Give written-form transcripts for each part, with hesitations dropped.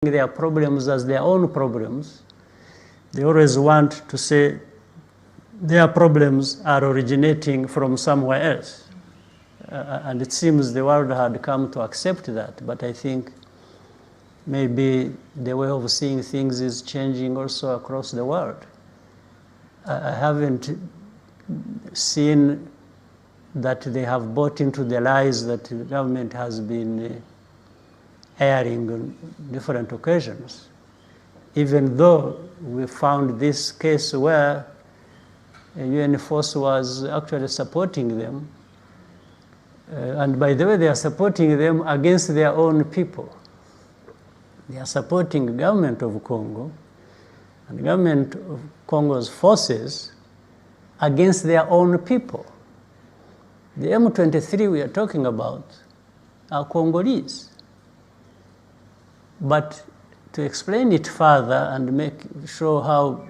their problems as their own problems. They always want to say their problems are originating from somewhere else. And it seems the world had come to accept that. But I think maybe the way of seeing things is changing also across the world. I haven't seen that they have bought into the lies that the government has been airing on different occasions. Even though we found this case where a UN force was actually supporting them. And by the way, they are supporting them against their own people. They are supporting the government of Congo and the government of Congo's forces against their own people. The M23 we are talking about are Congolese. But to explain it further and show how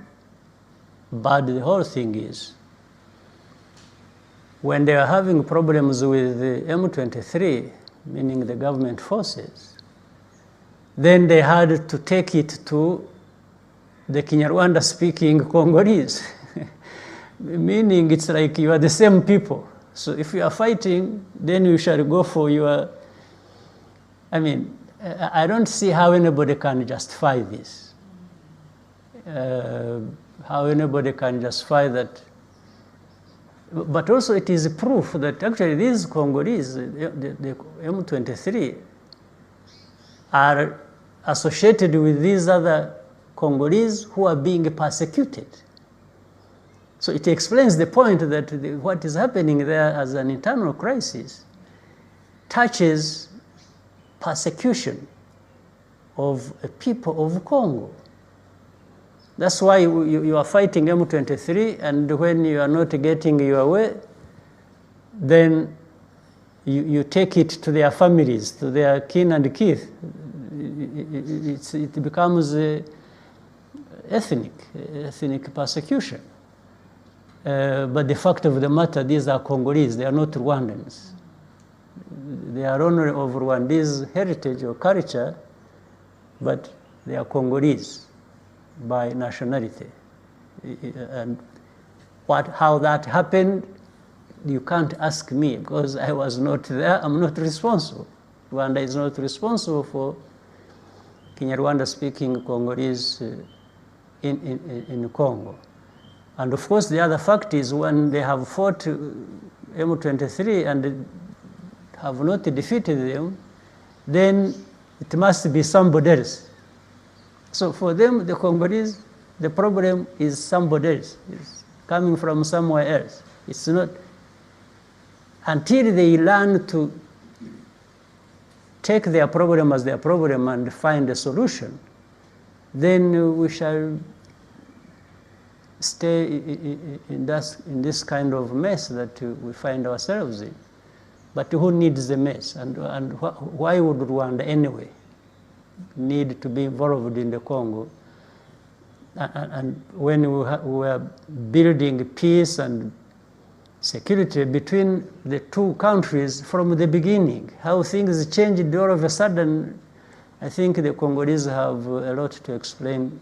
bad the whole thing is, when they are having problems with the M23, meaning the government forces, then they had to take it to the Kinyarwanda-speaking Congolese, meaning it's like you are the same people. So if you are fighting, then you shall go for your, I don't see how anybody can justify this. How anybody can justify that. But also it is proof that actually these Congolese, the M23, are associated with these other Congolese who are being persecuted. So it explains the point that what is happening there as an internal crisis touches persecution of a people of Congo. That's why you are fighting M23, and when you are not getting your way, then you take it to their families, to their kin and kith. It becomes ethnic persecution. But the fact of the matter, these are Congolese, they are not Rwandans. They are only of Rwandese heritage or culture, but they are Congolese by nationality. And how that happened, you can't ask me, because I was not there. I'm not responsible. Rwanda is not responsible for Kinyarwanda-speaking Congolese in Congo. And of course, the other fact is when they have fought M23 and have not defeated them, then it must be somebody else. So for them, the Congolese, the problem is somebody else. It's coming from somewhere else. It's not until they learn to take their problem as their problem and find a solution, then we shall stay in this kind of mess that we find ourselves in. But who needs the mess? And why would Rwanda anyway need to be involved in the Congo? And when we were building peace and security between the two countries from the beginning, how things changed all of a sudden, I think the Congolese have a lot to explain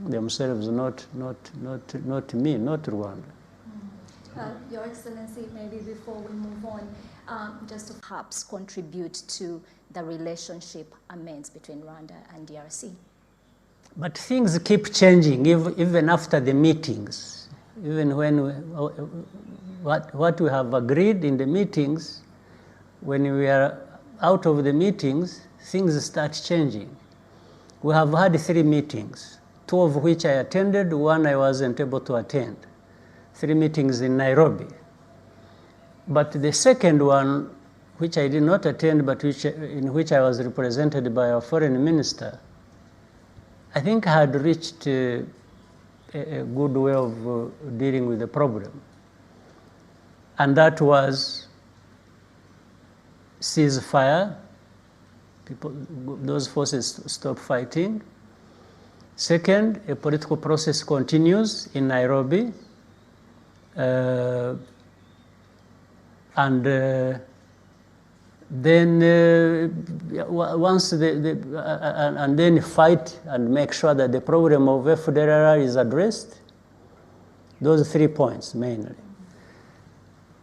themselves, not me, not Rwanda. Your Excellency, maybe before we move on, just to perhaps contribute to the relationship amends between Rwanda and DRC. But things keep changing even after the meetings. Even when what we have agreed in the meetings, when we are out of the meetings, things start changing. We have had 3 meetings, 2 of which I attended, 1 I wasn't able to attend. 3 meetings in Nairobi. But the second one, which I did not attend, but in which I was represented by our foreign minister, I think I had reached a good way of dealing with the problem. And that was ceasefire. Those forces stop fighting. Second, a political process continues in Nairobi. And then once and then fight and make sure that the problem of FDLR is addressed. Those 3 points mainly.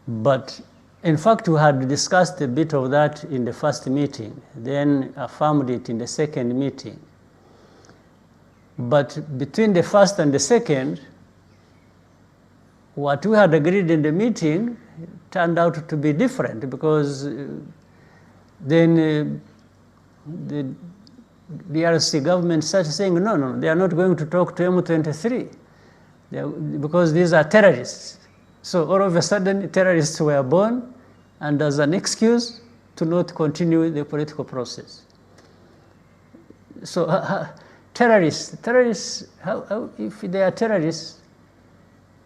But in fact, we had discussed a bit of that in the first meeting, then affirmed it in the second meeting. But between the first and the second, what we had agreed in the meeting turned out to be different, because then the DRC government started saying, no, they are not going to talk to M23 because these are terrorists. So all of a sudden, terrorists were born, and as an excuse to not continue the political process. So terrorists, if they are terrorists,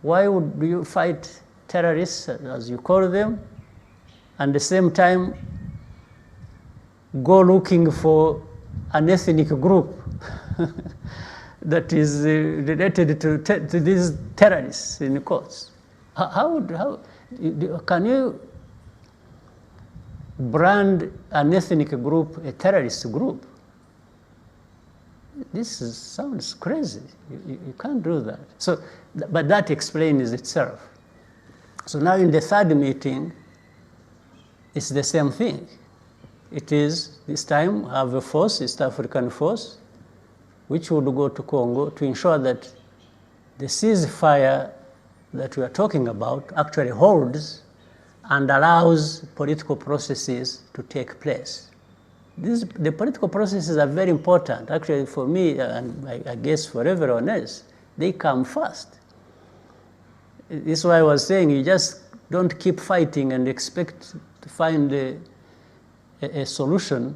why would you fight terrorists, as you call them, and at the same time go looking for an ethnic group that is related to these terrorists in courts? How can you brand an ethnic group a terrorist group? Sounds crazy. You can't do that. So, but that explains itself. So now in the third meeting, it's the same thing. It is, this time, have a force, East African force, which would go to Congo to ensure that the ceasefire that we are talking about actually holds and allows political processes to take place. The political processes are very important. Actually, for me, and I guess for everyone else, they come first. This is why I was saying, you just don't keep fighting and expect to find a solution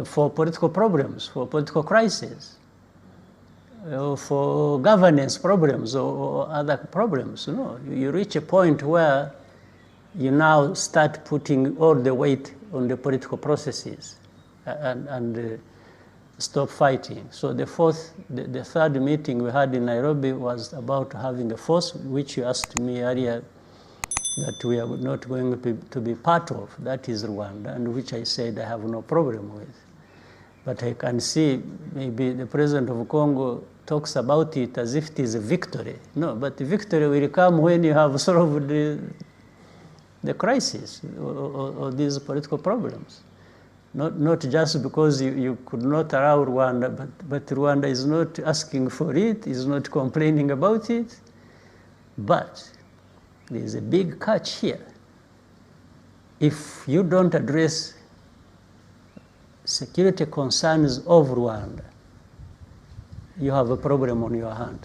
for political problems, for political crises, for governance problems or other problems. No, you reach a point where you now start putting all the weight on the political processes and stop fighting. So the third meeting we had in Nairobi was about having a force, which you asked me earlier that we are not going to be part of. That is Rwanda, and which I said I have no problem with. But I can see maybe the president of Congo talks about it as if it is a victory. No, but the victory will come when you have solved the crisis or these political problems. Not just because you could not allow Rwanda, but Rwanda is not asking for it, is not complaining about it. But there is a big catch here. If you don't address security concerns of Rwanda, you have a problem on your hands.